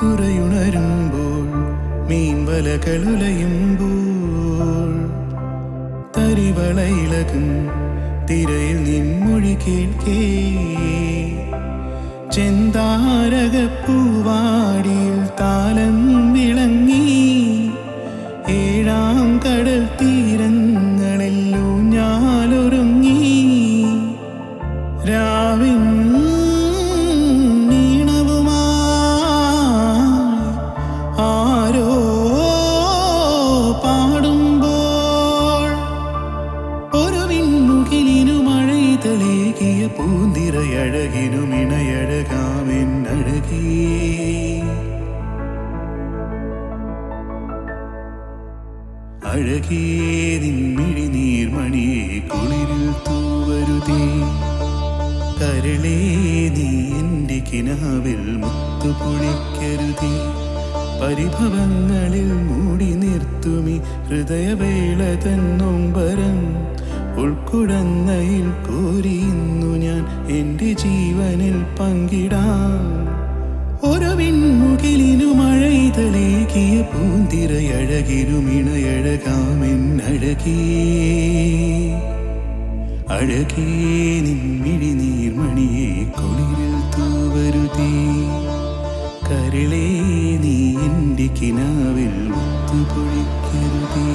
നുരയുണരുമ്പോൾ മീൻവലകളുലയുമ്പോൾ തരിവളയിളകും തിരയിൽ നിൻമൊഴി കേൾക്കേ ചെന്താരകപ്പൂവാടിയിൽ താലം വിളങ്ങി ഏഴാം കടൽ തീരങ്ങളെല്ലോ ഞാനൊരുങ്ങി രാവിൻ നീണവുമായി ആരോ പാടുമ്പോൾ ഒരു വിൺമുകിലിനു മഴയിതളേകിയ പൂന്തിരയഴകിനും ഇണയഴകാമെന്നഴകേ അഴകേ നിൻമിഴി നീർമണിയെ കുളിരിൽ തൂവരുതേ കരളേ നീ എൻ്റെ കിനാവിൽ മുത്തുപൊഴിക്കരുതേ പരിഭവങ്ങളിൽ മൂടി നിർത്തുമി ഹൃദയവേള തന്നൊമ്പരം ഉൾക്കുടന്നയിൽ കോരിയുന്നു ഞാൻ എൻ്റെ ജീവനിൽ പങ്കിടാം ഒരു വിൺമുകിലിനു മഴയിതളേകിയ പൂന്തിരയഴകിനും ഇണയഴകാമെന്നഴകേ അഴകേ നിൻമിഴി നീർമണിയെ കുളിരിൽ തൂവരുതേ കരളേ നീ എൻ്റെ കിനാവിൽ മുത്തുപൊഴിക്കരുതേ